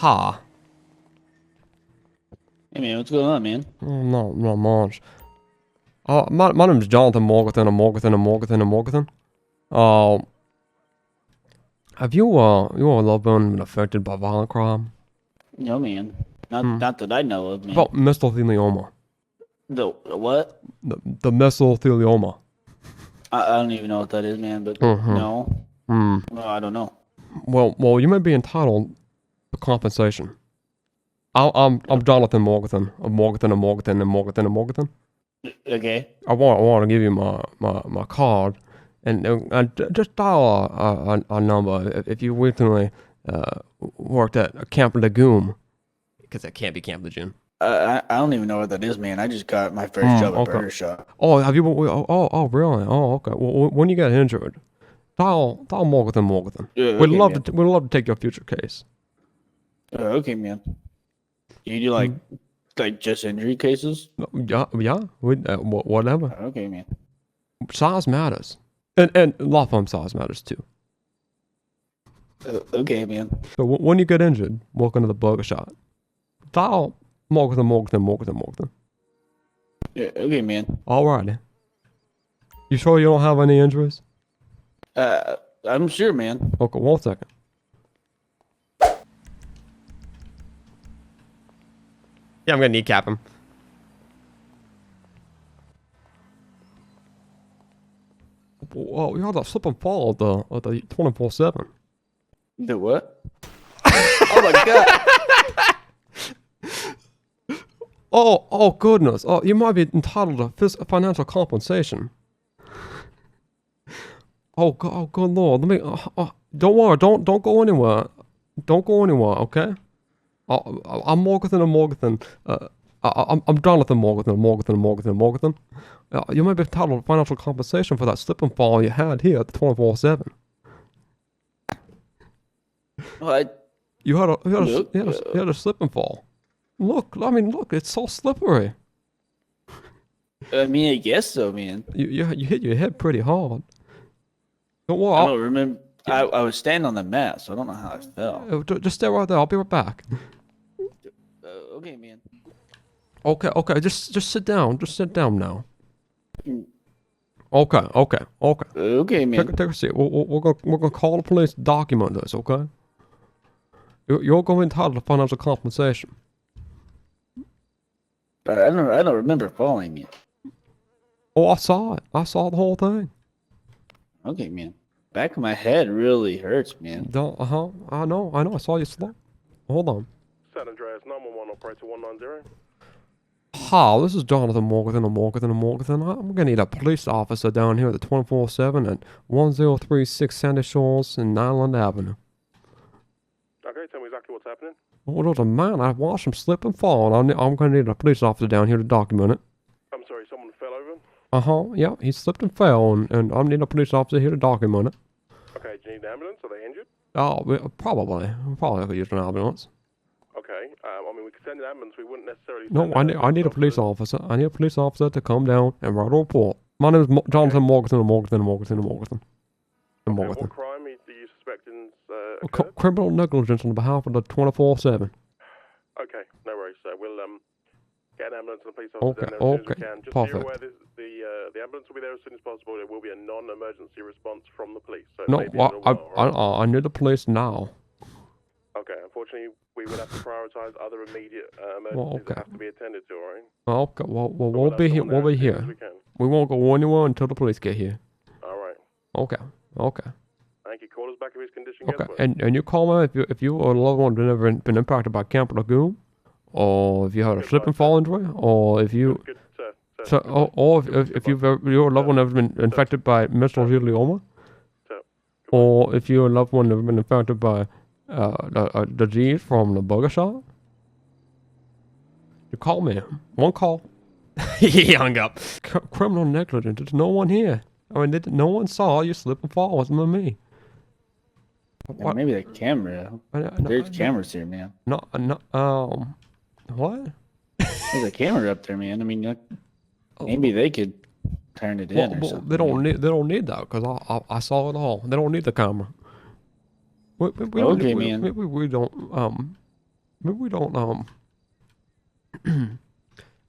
Hi. Hey man, what's going on, man? Oh, not much. My name's Jonathan Morgathan Morgathan. Have you your loved one been affected by violent crime? No, man. Not that I know of, man. About mesothelioma. The what? The mesothelioma. I don't even know what that is, man. But no, no, I don't know. Well, you may be entitled to compensation. I'm Jonathan Morgathan of Morgathan. Okay. I want to give you my card, and just dial a number if you recently worked at Camp Legume, because that can't be Camp Legume. I don't even know what that is, man. I just got my first job at Burger Shop. Oh, have you? Oh, really? Oh, okay. Well, when you get injured, dial Morgathan. Yeah, We'd okay, love man. to take your future case. Okay, man. You do like just injury cases? Yeah. Whatever. Okay, man. Size matters, and law firm size matters too. Okay, man. So when you get injured, walk into the burger shop. Dial Morgathan. Yeah, okay, man. Alrighty. You sure you don't have any injuries? I'm sure, man. Okay, 1 second. Yeah, I'm gonna kneecap him. Oh, you had that slip and fall at the 24/7. The what? Oh my god. Oh goodness. Oh, you might be entitled to financial compensation. Oh good lord. Let me. Don't worry. Don't go anywhere. Don't go anywhere. Okay. I'm Morgathan. I'm Jonathan Morgathan. You might be entitled to financial compensation for that slip and fall you had here at the 24/7. What? You had a slip and fall. Look, it's so slippery. I mean, I guess so, man. You hit your head pretty hard. Don't worry. I don't remember. I was standing on the mat, so I don't know how I fell. Just stay right there. I'll be right back. Okay, man. Okay. Just sit down. Just sit down now. Mm. Okay. Okay, man. Take a seat. We're gonna call the police to document this. Okay. You're going to be entitled to financial compensation. But I don't remember falling yet. Oh, I saw it. I saw the whole thing. Okay, man. Back of my head really hurts, man. I know. I saw you slow. Hold on. San Andreas 911 operator 190. Hi, this is Jonathan Morgathan. I'm gonna need a police officer down here at the 24/7 at 1036 Sandy Shores and Nyland Avenue. Okay, tell me exactly what's happening. Oh, there's a man. I watched him slip and fall, and I'm gonna need a police officer down here to document it. I'm sorry, someone fell over? Yeah, he slipped and fell, and I'm needing a police officer here to document it. Okay, do you need an ambulance? Are they injured? Oh, probably could use an ambulance. Okay, I mean, we could send an ambulance, we wouldn't necessarily No, I need a police officer. I need a police officer to come down and write a report. My name is Jonathan Morgathan. Okay, what crime are you suspecting occurred? Criminal negligence on behalf of the 24/7. Okay, no worries, sir. We'll get an ambulance and a police officer down there as soon as we can. Just so you're aware, the ambulance will be there as soon as possible. There will be a non-emergency response from the police. So No, it may be a little while, right? I need the police now. Okay, unfortunately, we would have to prioritize other immediate emergencies that have to be attended to, alright? Okay, well, we'll be here. We'll be here. We won't go anywhere until the police get here. Alright. Okay. Thank you. Call us back if his condition Okay, gets worse. and you call me if you or a loved one have ever been impacted by Camp Lagoon, or if you had a slip and fall injury, or if you, Good, sir. or if your loved one has been infected by mesothelioma, or if your loved one has been infected by a disease from the burger shop, you call me. One call. He hung up. Criminal negligence. There's no one here. I mean, no one saw you slip and fall. It wasn't me. Yeah, maybe the camera. There's cameras here, man. No. What? There's a camera up there, man. I mean, maybe they could turn it in or something. They don't need that because I saw it all. They don't need the camera. We don't maybe we don't,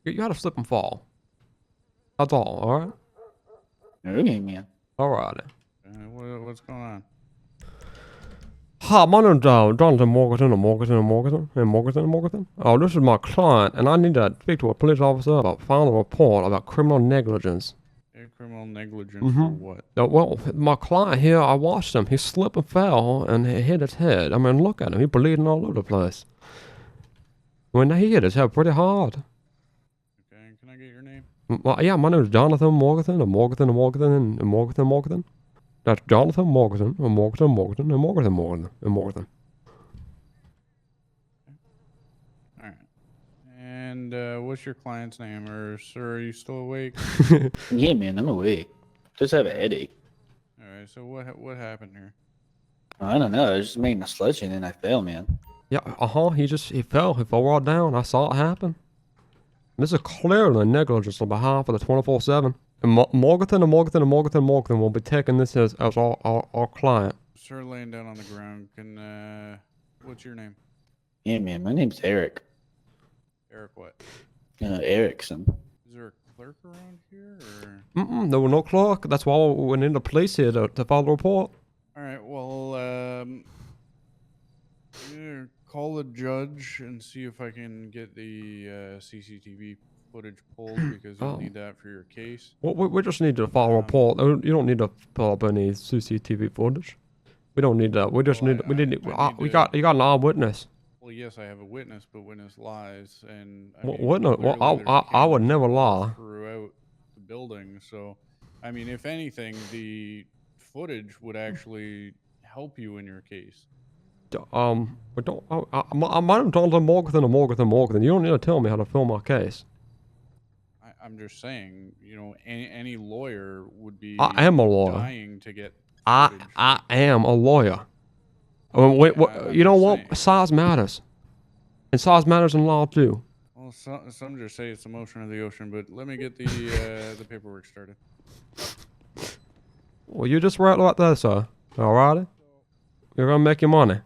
you had a slip and fall. That's all right? Okay, man. Alright. What's going on? Hi, my name's Jonathan Morgathan. Oh, this is my client, and I need to speak to a police officer about filing a report about criminal negligence. Criminal negligence for what? Well, my client here, I watched him. He slipped and fell, and he hit his head. I mean, look at him. He's bleeding all over the place. I mean, he hit his head pretty hard. Okay, can I get your name? Yeah, my name is Jonathan Morgathan, Morgathan. That's Jonathan Morgathan, Morgathan. Alright. And what's your client's name? Or, sir, are you still awake? Yeah, man, I'm awake. Just have a headache. Alright, so what happened here? I don't know. I was just making a selection and I fell, man. Yeah, he fell right down. I saw it happen. This is clearly negligence on behalf of the 24/7. And Morgathan will be taking this as our client. Sir, laying down on the ground. What's your name? Yeah, man, my name's Eric. Eric what? Erickson. Is there a clerk around here, or? There was no clerk. That's why we need the police here to file the report. Alright, well, call the judge and see if I can get the CCTV footage pulled, because you'll need that for your case. Well, we just need to file a report. You don't need to pull up any CCTV footage. We don't need that. We just need. You got an eyewitness. Well, yes, I have a witness, but witness lies, and I would never lie. Throughout the building, so I mean, if anything, the footage would actually help you in your case. My name's Jonathan Morgathan. You don't need to tell me how to film my case. I'm just saying, you know, any lawyer would be. I am a lawyer. Dying to get. I am a lawyer. You know what? Size matters, and size matters in law too. Well, some just say it's the motion of the ocean, but let me get the the paperwork started. Well, you just right like that, sir. Alrighty? You're gonna make your money.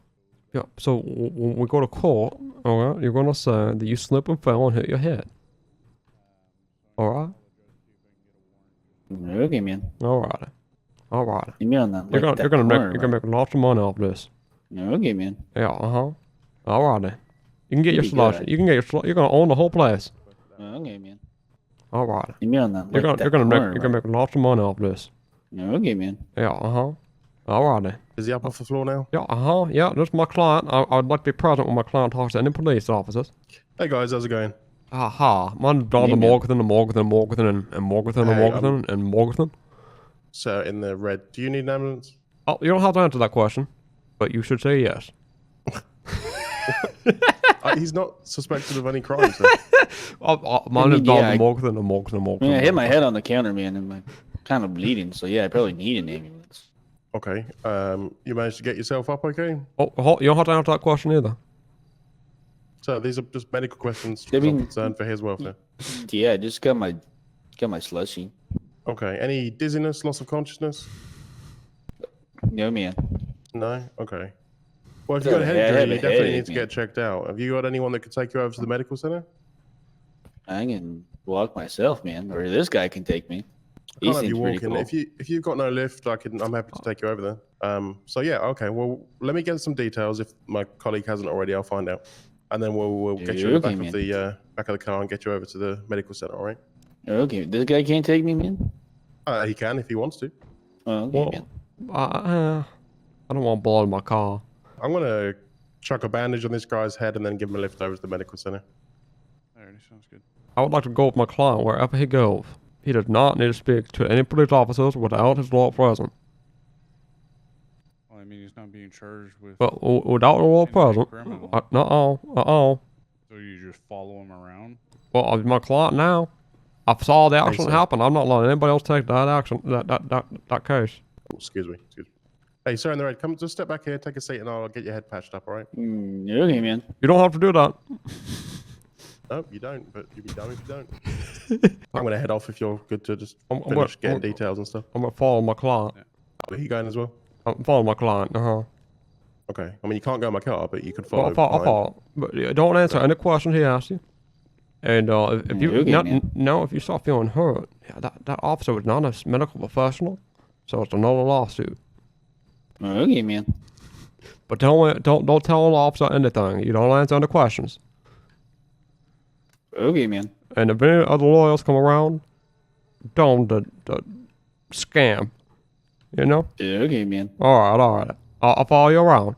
Yeah. So when we go to court, alright, you're gonna say that you slipped and fell and hit your head. Alright? Okay, man. Alright. Give me on that. You're gonna make lots of money off this. Okay, man. Yeah, Alrighty. You can get your selection. You're gonna own the whole place. Okay, man. Alright. Give me on that. You're gonna make lots of money off this. Okay, man. Yeah, Alrighty. Is he up off the floor now? Yeah, yeah, this is my client. I'd like to be present when my client talks to any police officers. Hey guys, how's it going? My name's Jonathan Morgathan. So in the red, do you need an ambulance? Oh, you don't have to answer that question, but you should say yes. He's not suspected of any crimes. So. My name's Jonathan Morgathan. I mean, I hit my head on the counter, man, and I'm kind of bleeding, so yeah, I probably need an ambulance. Okay. You managed to get yourself up okay? Oh, you don't have to answer that question either. So these are just medical questions concerned for his welfare. Yeah, I just got my slushy. Okay. Any dizziness, loss of consciousness? No, man. No? Okay. Well, if you've got a head injury, you definitely need to get checked out. Have you got anyone that could take you over to the medical center? I can walk myself, man, or this guy can take me. I can't have you walking. Cool. If you've got no lift, I'm happy to take you over there. So yeah, okay. Well, let me get some details. If my colleague hasn't already, I'll find out, and then we'll get you in the back of the car and get you over to the medical center. All right? Okay. This guy can't take me, man. He can if he wants to. Oh, okay, man. I don't want blood in my car. I'm gonna chuck a bandage on this guy's head and then give him a lift over to the medical center. Alright, sounds good. I would like to go with my client wherever he goes. He does not need to speak to any police officers without his law present. Well, I mean, he's not being charged with. But without the law present, So you just follow him around? Well, I'm my client now. I saw the accident happen. I'm not letting anybody else take that action, that case. Oh, excuse me. Hey, sir in the red, come just step back here, take a seat, and I'll get your head patched up, all right? Okay, man. You don't have to do that. No, you don't, but you'd be dumb if you don't. I'm going to head off if you're good to just finish getting details and stuff. I'm going to follow my client. Are you going as well? I'm following my client, Okay. I mean, you can't go in my car, but you could Well, follow. I follow. But don't answer any questions he asks you. And if you Okay, now if you start feeling hurt, yeah, that officer was not a medical professional, so it's another lawsuit. Okay, man. But don't tell an officer anything. You don't answer any questions. Okay, man. And if any other lawyers come around, don't scam. You know? Okay, man. All right. I'll follow you around.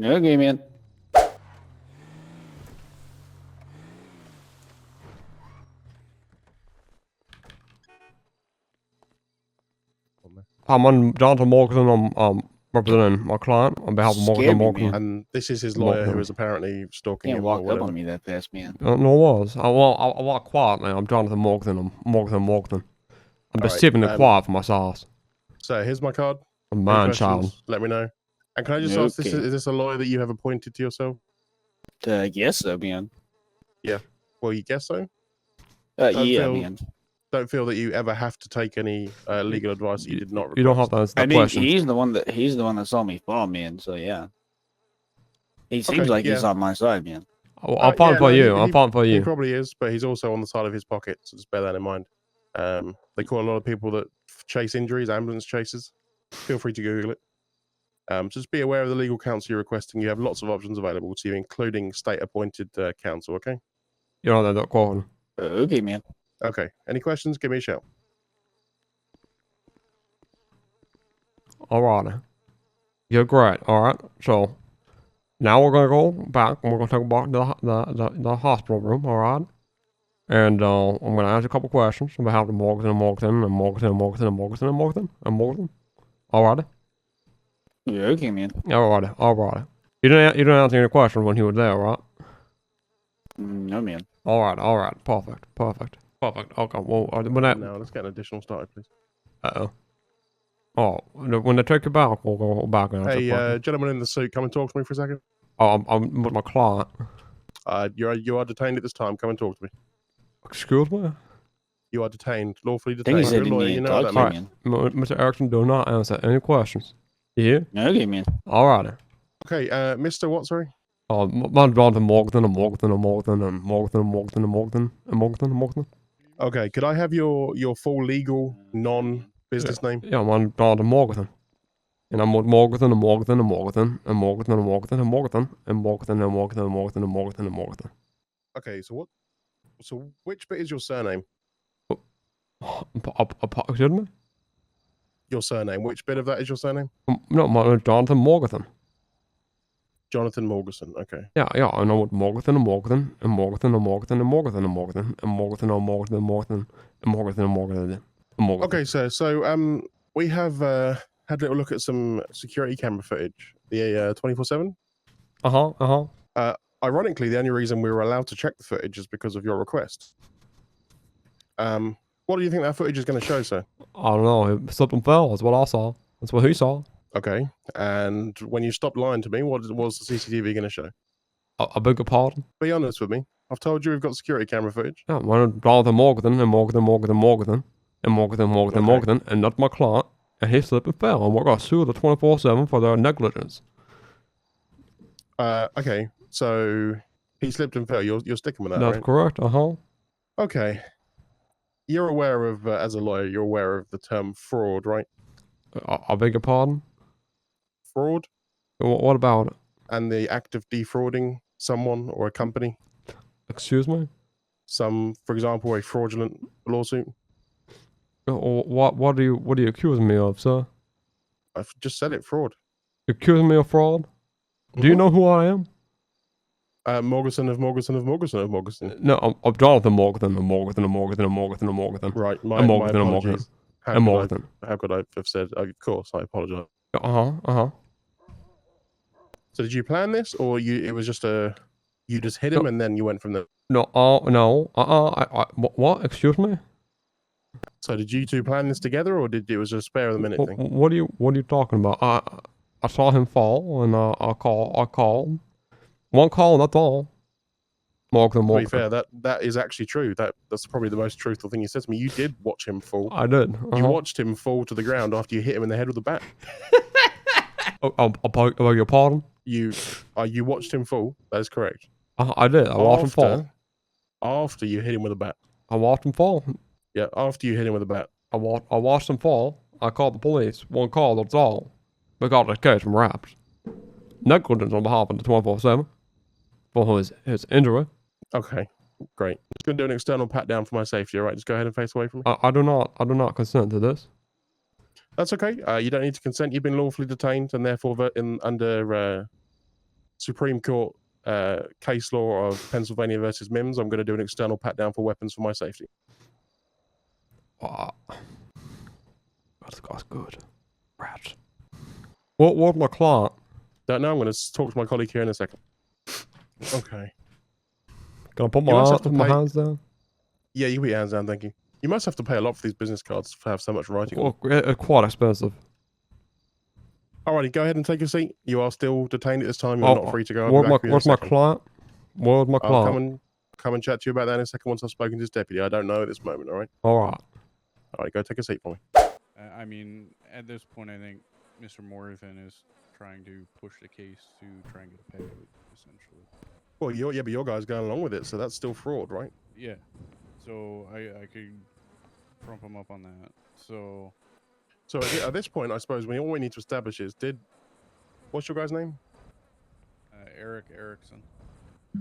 Okay, man. I'm Jonathan Morgathan. I'm representing my client on behalf of Scared Morgathan me, Morgathan. man. And this is his lawyer who Morgan. is apparently stalking Can't him or walk up whatever. on me that fast, man. No, it was. I walk quietly. I'm Jonathan Morgathan. I'm Morgathan Morgathan. I'm All right, deceivingly quiet for my size. So here's my card. I'm Any mind questions? child. Let me know. And can I just ask, Okay. is this a lawyer that you have appointed to yourself? I guess so, man. Well, you guess so. Yeah, feel- man. Don't feel that you ever have to take any legal advice that you did not request. You don't have to answer I that mean, question. he's the one that saw me fall, man. So yeah, he seems Okay, like yeah. he's on my side, man. I'm fighting for you. I'm fighting for He you. probably is, but he's also on the side of his pocket, so just bear that in mind. They call a lot of people that chase injuries ambulance chasers. Feel free to Google it. Just be aware of the legal counsel you're requesting. You have lots of options available to you, including state-appointed counsel, okay? You know that quote. Okay, man. Okay. Any questions? Give me a shout. All right. You're great. All right. So now we're gonna go back and we're gonna talk about the hospital room. All right. And I'm gonna ask you a couple questions on behalf of Morgathan and Morgathan and Morgathan and Morgathan and Morgathan and Morgathan and Morgathan. All right. Okay, man. All right. You didn't answer any questions when he was there, right? No, man. All right. Perfect. Okay. Well, when that. Now let's get an additional started, please. Oh, when they take you back, we'll go back and answer Hey, questions. gentleman in the suit, come and talk to me for a second. Oh, I'm with my client. You are detained at this time. Come and talk to me. Excuse me? You are detained, lawfully I think he detained. said You're a he lawyer, needed you to know what talk that to you, means. man. Mr. Erickson, do not answer any questions. You hear? Okay, man. All right. Okay, Mr. What, sorry? My Jonathan Morgathan and Morgathan and Morgathan and Morgathan and Morgathan and Morgathan and Morgathan and Morgathan. Okay, could I have your full legal, non-business name? Yeah, I'm Jonathan Morgathan. And I'm with Morgathan and Morgathan and Morgathan and Morgathan and Morgathan and Morgathan and Morgathan and Morgathan and Morgathan and Morgathan and Morgathan. Okay, so which bit is your surname? Excuse me? Your surname. Which bit of that is your surname? No, my name's Jonathan Morgathan. Jonathan Morgathan. Okay. Yeah, I know with Morgathan and Morgathan and Morgathan and Morgathan and Morgathan and Morgathan and Morgathan and Morgathan and Morgathan and Morgathan and Morgathan and Morgathan. Okay, sir. So we have had a little look at some security camera footage. The 24/7. Ironically, the only reason we were allowed to check the footage is because of your request. What do you think that footage is going to show, sir? I don't know. He slipped and fell. That's what I saw. That's what he saw. Okay. And when you stopped lying to me, what was the CCTV going to show? I beg your pardon? Be honest with me. I've told you we've got security camera footage. Yeah, my name's Jonathan Morgathan and Morgathan, Morgathan, Morgathan and Morgathan, Morgathan, Okay. Morgathan, and that's my client. And he slipped and fell. And we're going to sue the 24/7 for their negligence. Okay. So he slipped and fell. You're sticking with that, That's right? correct. Okay. You're aware of, as a lawyer, you're aware of the term fraud, right? I beg your pardon? Fraud What about it? and the act of defrauding someone or a company. Excuse me? For example, a fraudulent lawsuit. What do you accuse me of, sir? I've just said it, fraud. You accusing me of fraud? Do you know who I am? Morgathan of Morgathan of Morgathan of Morgathan. No, I'm Jonathan Morgathan and Morgathan and Morgathan and Morgathan and Morgathan. Right, my And Morgathan and apologies. And Morgathan. How could I have said? Of course, I apologize. So did you plan this, or it was just you just hit him and then you went from there? No, what? Excuse me? So did you two plan this together, or it was a spare of the minute thing? What are you talking about? I saw him fall, and I called. One call, that's all. Morgathan. To be fair, that is actually true. That's probably the most truthful thing you said to me. You did watch him fall. I did. You watched him fall to the ground after you hit him in the head with a bat. I beg your pardon? You watched him fall. That is correct. I did. I watched him fall. After you hit him with a bat. I watched him fall. Yeah, after you hit him with a bat. I watched him fall. I called the police. One call, that's all. We got this case from wraps. Negligence on behalf of the 24/7 for his injury. Okay, great. Just gonna do an external pat down for my safety. All right, just go ahead and face away from me. I do not consent to this. That's okay. You don't need to consent. You've been lawfully detained, and therefore, under Supreme Court case law of Pennsylvania versus Mims, I'm going to do an external pat down for weapons for my safety. That's good. Rats. What's my client? Don't know. I'm going to talk to my colleague here in a second. Okay. Can I put my hands down? Yeah, you put your hands down. Thank you. You must have to pay a lot for these business cards to have so much writing on. Well, quite expensive. Alrighty, go ahead and take a seat. You are still detained at this time. You're not free to go. Where's my client? Where's my client? Come and chat to you about that in a second once I've spoken to his deputy. I don't know at this moment, all right? All right. All right, go take a seat for me. I mean, at this point, I think Mr. Morgathan is trying to push the case to try and get a payout, essentially. Well, but your guy's going along with it, so that's still fraud, right? Yeah. So I could trump him up on that. So at this point, I suppose all we need to establish is what's your guy's name? Eric Erickson.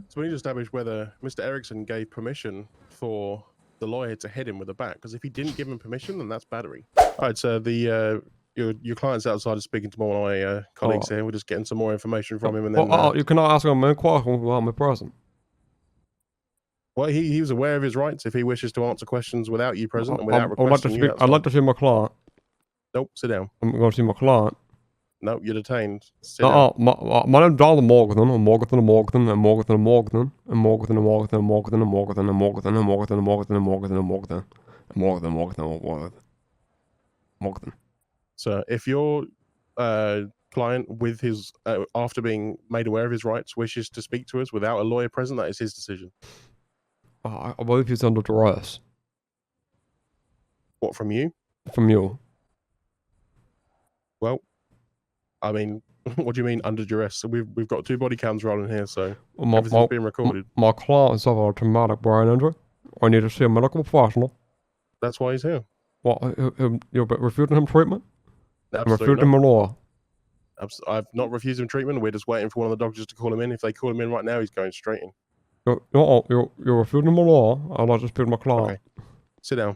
So we need to establish whether Mr. Erickson gave permission for the lawyer to hit him with a bat. Because if he didn't give him permission, then that's battery. All right, so your client's outside speaking to one of my colleagues here. We're just getting some more information from him, and then. You cannot ask him a question without me present. Well, he was aware of his rights. If he wishes to answer questions without you present and without requesting you, I'd like to see my client. Nope, sit down. I'm going to see my client. No, you're detained. Sit down. My name's Jonathan Morgathan. I'm Morgathan Morgathan and Morgathan Morgathan and Morgathan Morgathan and Morgathan and Morgathan and Morgathan and Morgathan and Morgathan and Morgathan and Morgathan and Morgathan Morgathan. So if your client, with his after being made aware of his rights, wishes to speak to us without a lawyer present, that is his decision. I believe he's under duress. What, from you? From you. Well, I mean, what do you mean under duress? So we've got 2 body cams rolling here, so everything's being recorded. My client suffered a traumatic brain injury. I need to see a medical professional. That's why he's here. What? You're refusing him treatment? Absolutely. I'm refusing him a law. I've not refused him treatment. We're just waiting for one of the doctors to call him in. If they call him in right now, he's going straight in. You're refusing him a law. I'd like to speak to my client. Okay. Sit down.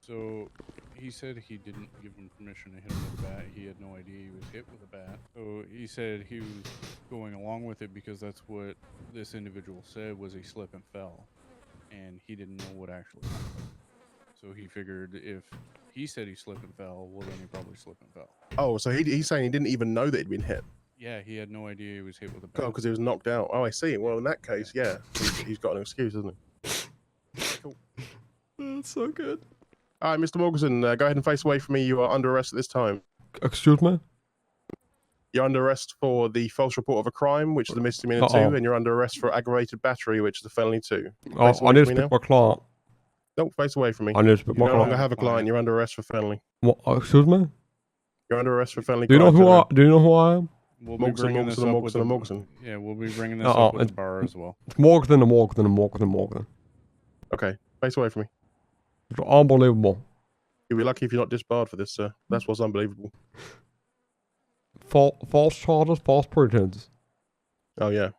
So he said he didn't give him permission to hit him with a bat. He had no idea he was hit with a bat. So he said he was going along with it because that's what this individual said was he slip and fell. And he didn't know what actually happened. So he figured if he said he slipped and fell, well, then he probably slipped and fell. Oh, so he's saying he didn't even know that he'd been hit. Yeah, he had no idea he was hit with a bat. Oh, because he was knocked out. Oh, I see. Well, in that case, yeah, he's got an excuse, hasn't he? Cool. That's so good. All right, Mr. Morgathan, go ahead and face away from me. You are under arrest at this time. Excuse me? You're under arrest for the false report of a crime, which is a misdemeanor 2, and you're under arrest for aggravated battery, which is a felony 2. I need to speak to my client. Nope, face away from me. I need to speak to my client. You no longer have a client. You're under arrest for felony. What? Excuse me? You're under arrest for felony. Do you know who I am? We'll be bringing this up with Morgathan. Yeah, we'll be bringing this up with the bar as well. It's Morgathan and Morgathan and Morgathan and Morgathan. Okay, face away from me. It's unbelievable. You'll be lucky if you're not disbarred for this, sir. That's what's unbelievable. False charges, false pretenses. Oh, yeah.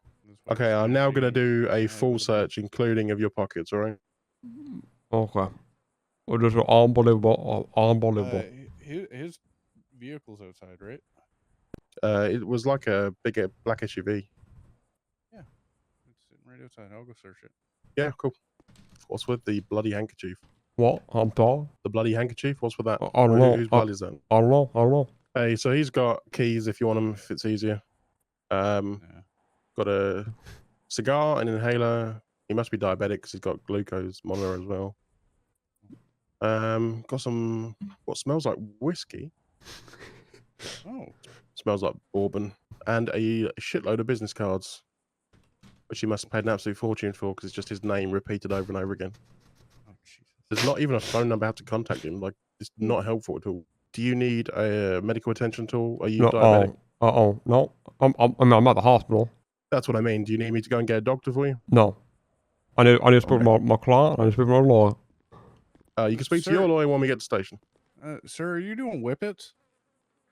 Okay, I'm now going to do a full search, including of your pockets, all right? Okay. Well, this is unbelievable. Unbelievable. His vehicle's outside, right? It was like a bigger black SUV. Yeah. It's sitting right outside. I'll go search it. Yeah, cool. What's with the bloody handkerchief? What? I'm sorry? The bloody handkerchief? What's with that? I don't know. Whose blood is that? I don't know. Hey, so he's got keys if you want them, if it's easier. Got a cigar, an inhaler. He must be diabetic because he's got glucose monitor as well. Got some, what smells like whiskey. Oh. Smells like bourbon. And a shitload of business cards, which he must have paid an absolute fortune for because it's just his name repeated over and over again. Oh, Jesus. There's not even a phone number how to contact him. Like, it's not helpful at all. Do you need a medical attention at all? Are you diabetic? No. I'm at the hospital. That's what I mean. Do you need me to go and get a doctor for you? No. I need to speak to my client. I need to speak to my lawyer. You can speak to Sir? your lawyer when we get to the station. Sir, are you doing whippets?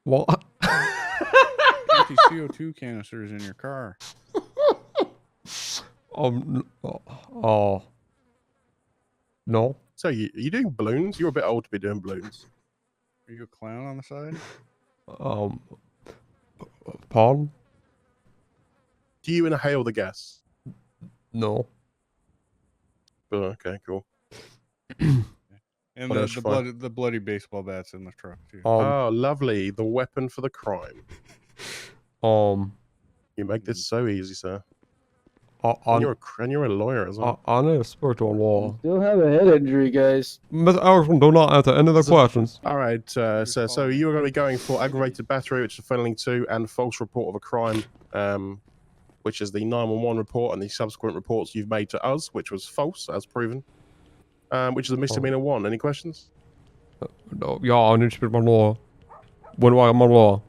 What? Empty CO2 canisters in your car. No. So you doing balloons? You're a bit old to be doing balloons. Are you a clown on the side? Pardon? Do you inhale the gas? No. Oh, okay, cool. And What else you find? the bloody baseball bats in the truck too. Oh, lovely. The weapon for the crime. You make this so easy, sir. And you're a lawyer as well. I need to speak to a lawyer. Still have a head injury, guys. Mr. Erickson, do not answer any of the questions. All right, sir. So you are going to be going for aggravated battery, which is felony 2, and false report of a crime, which is the 911 report and the subsequent reports you've made to us, which was false, as proven, which is a misdemeanor 1. Any questions? No, yeah, I need to speak to my lawyer. When do I get my lawyer?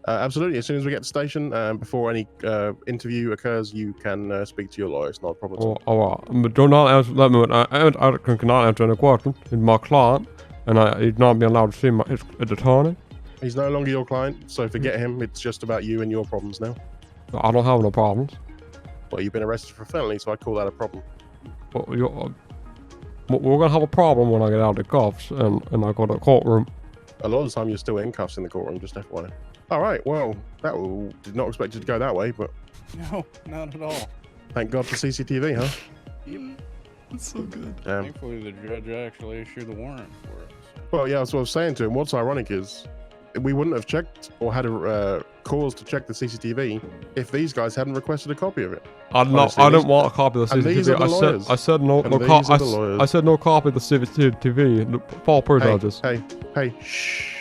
Absolutely. As soon as we get to the station, before any interview occurs, you can speak to your lawyer. It's not a problem at all. All right. But do not answer that. I cannot answer any questions. He's my client, and he's not being allowed to see his attorney. He's no longer your client, so forget him. It's just about you and your problems now. I don't have no problems. Well, you've been arrested for felony, so I'd call that a problem. Well, we're going to have a problem when I get out of the cuffs and I go to the courtroom. A lot of the time, you're still in cuffs in the courtroom, just FYI. All right, well, did not expect it to go that way, but... No, not at all. Thank God for CCTV, huh? Yep. That's so good. Thankfully, the judge actually issued the warrant for it. So. Well, yeah, that's what I was saying to him. What's ironic is we wouldn't have checked or had a cause to check the CCTV if these guys hadn't requested a copy of it. I didn't want a copy of the And these are the CCTV. I said no And these copy. are the lawyers. I said no copy of the CCTV. False prejudice. Hey, shh.